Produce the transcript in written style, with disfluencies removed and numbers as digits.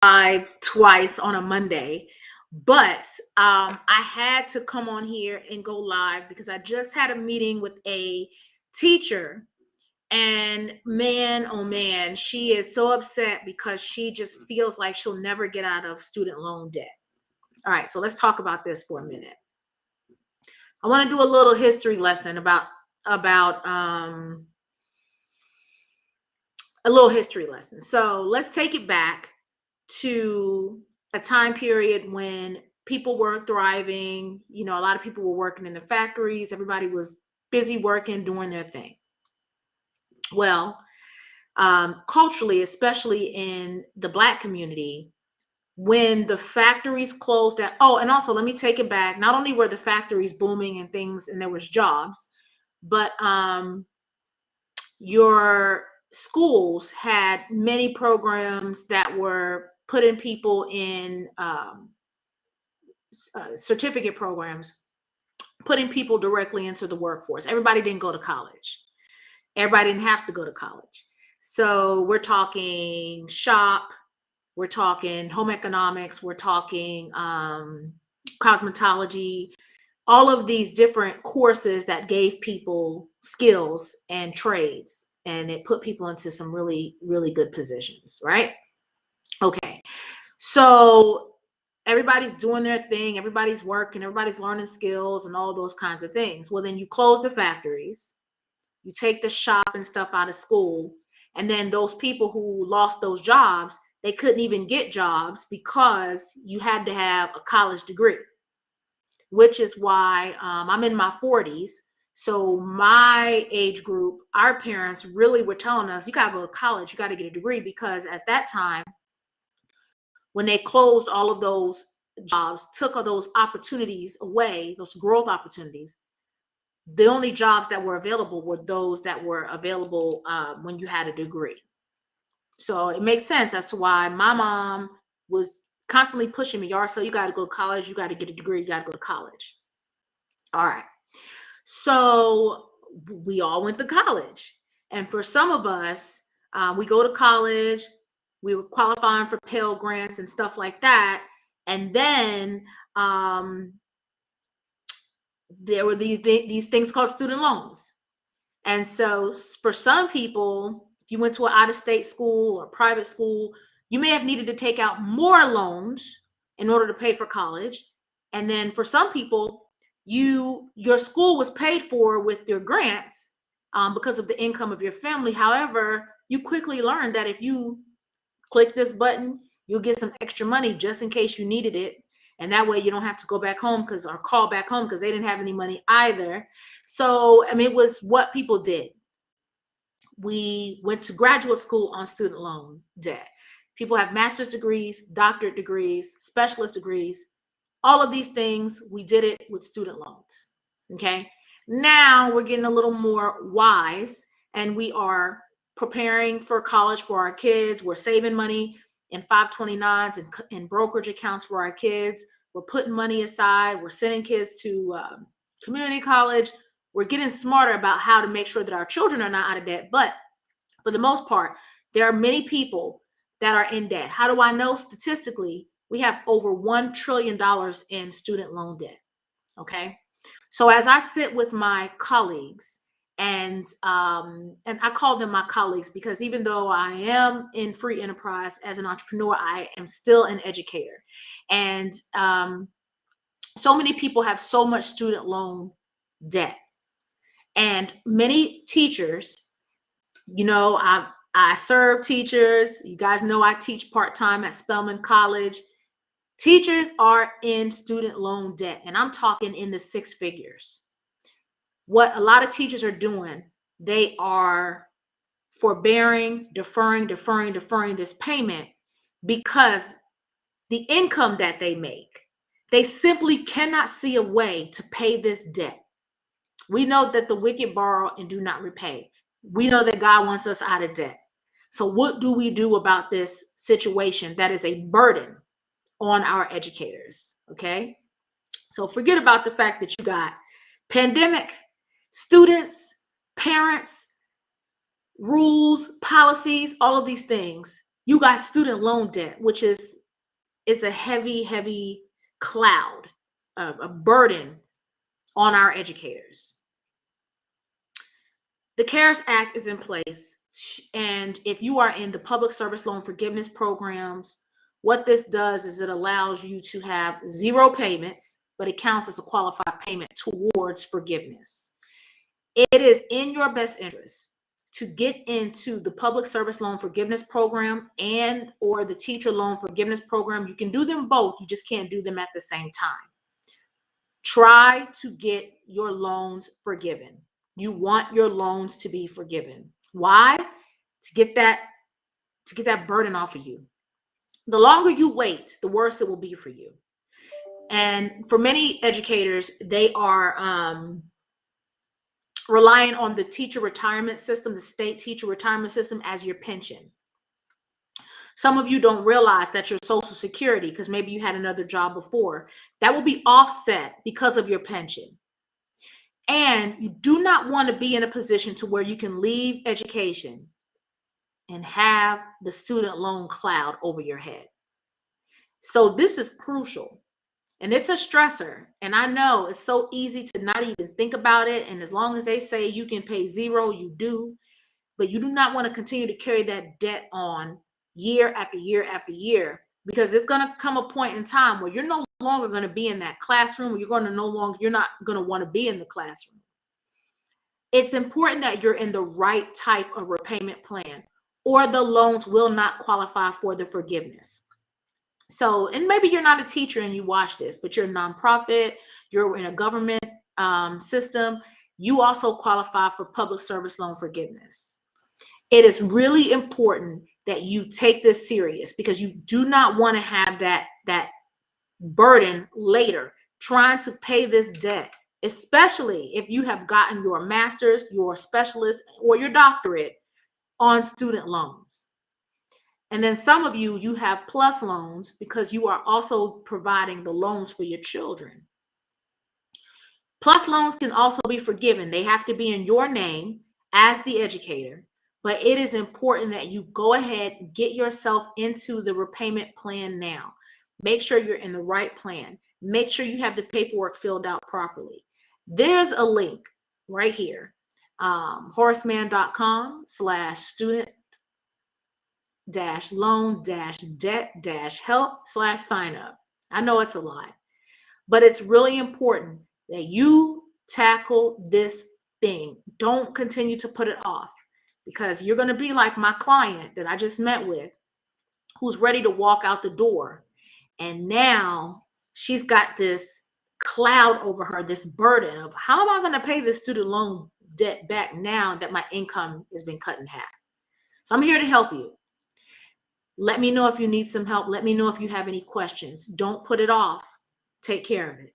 live twice on a Monday, but I had to come on here and go live because I just had a meeting with a teacher. And man, oh man, she is so upset because she just feels like she'll never get out of student loan debt. All right, so let's talk about this for a minute. I want to do a little history lesson about a little history lesson. So let's take it back to a time period when people were thriving. You know, a lot of people were working in the factories. Everybody was busy working, doing their thing. Well, culturally, especially in the Black community, when the factories closed down. Oh, and also let me take it back. Not only were the factories booming and things, and there was jobs, but your schools had many programs that were putting people in certificate programs, putting people directly into the workforce. Everybody didn't go to college. Everybody didn't have to go to college. So we're talking shop, we're talking home economics, we're talking cosmetology, all of these different courses that gave people skills and trades, and it put people into some really, really good positions, right? Okay. So everybody's doing their thing, everybody's working, everybody's learning skills and all those kinds of things. Well, then you close the factories, you take the shop and stuff out of school, and then those people who lost those jobs, they couldn't even get jobs because you had to have a college degree, which is why I'm in my 40s. So my age group, our parents really were telling us, you got to go to college, you got to get a degree, because at that time, when they closed all of those jobs, took all those opportunities away, those growth opportunities, the only jobs that were available were those that were available when you had a degree. So it makes sense as to why my mom was constantly pushing me, so you got to go to college, you got to get a degree, you got to go to college. All right. So we all went to college. And for some of us, we go to college, we were qualifying for Pell Grants and stuff like that. And then there were these things called student loans. And so for some people, if you went to an out-of-state school or private school, you may have needed to take out more loans in order to pay for college. And then for some people, your school was paid for with your grants because of the income of your family. However, you quickly learned that if you click this button, you'll get some extra money just in case you needed it. And that way you don't have to go back home or call back home because they didn't have any money either. So, I mean, it was what people did. We went to graduate school on student loan debt. People have master's degrees, doctorate degrees, specialist degrees. All of these things, we did it with student loans. Okay. Now we're getting a little more wise and we are preparing for college for our kids. We're saving money in 529s and brokerage accounts for our kids. We're putting money aside. We're sending kids to community college. We're getting smarter about how to make sure that our children are not out of debt. But for the most part, there are many people that are in debt. How do I know? Statistically, we have over $1 trillion in student loan debt. Okay. So as I sit with my colleagues, and I call them my colleagues because even though I am in free enterprise as an entrepreneur, I am still an educator. And so many people have so much student loan debt. And many teachers, you know, I serve teachers. You guys know I teach part-time at Spelman College. Teachers are in student loan debt, and I'm talking in the six figures. What a lot of teachers are doing, they are forbearing, deferring this payment because the income that they make, they simply cannot see a way to pay this debt. We know that the wicked borrow and do not repay. We know that God wants us out of debt. So what do we do about this situation that is a burden on our educators? Okay. So forget about the fact that you got pandemic, students, parents, rules, policies, all of these things. you got student loan debt, which is a heavy, heavy cloud, a burden on our educators. The CARES Act is in place, and if you are in the public service loan forgiveness programs, what this does is it allows you to have zero payments, but it counts as a qualified payment towards forgiveness. It is in your best interest to get into the public service loan forgiveness program and or the teacher loan forgiveness program. You can do them both, you just can't do them at the same time. Try to get your loans forgiven. You want your loans to be forgiven. Why? To get that burden off of you. The longer you wait, the worse it will be for you. And for many educators, they are relying on the teacher retirement system, the state teacher retirement system, as your pension. Some of you don't realize that your Social Security, because maybe you had another job before, that will be offset because of your pension. And you do not want to be in a position to where you can leave education and have the student loan cloud over your head. So this is crucial, and it's a stressor. And I know it's so easy to not even think about it. And as long as they say you can pay zero, you do. But you do not want to continue to carry that debt on year after year after year, because it's going to come a point in time where you're no longer going to be in that classroom, or you're not going to want to be in the classroom. It's important that you're in the right type of repayment plan, or the loans will not qualify for the forgiveness. So, and maybe you're not a teacher and you watch this, but you're a nonprofit, you're in a government system, you also qualify for public service loan forgiveness. It is really important that you take this serious, because you do not want to have that burden later trying to pay this debt, especially if you have gotten your master's, your specialist, or your doctorate on student loans. And then some of you have plus loans because you are also providing the loans for your children. Plus loans can also be forgiven. They have to be in your name as the educator, but it is important that you go ahead and get yourself into the repayment plan now. Make sure you're in the right plan. Make sure you have the paperwork filled out properly. There's a link right here, horacemann.com/student-loan-debt-help/sign up. I know it's a lot, but it's really important that you tackle this thing. Don't continue to put it off, because you're going to be like my client that I just met with, who's ready to walk out the door. And now she's got this cloud over her, this burden of, how am I going to pay this student loan debt back now that my income has been cut in half? So I'm here to help you. Let me know if you need some help. Let me know if you have any questions. Don't put it off. Take care of it.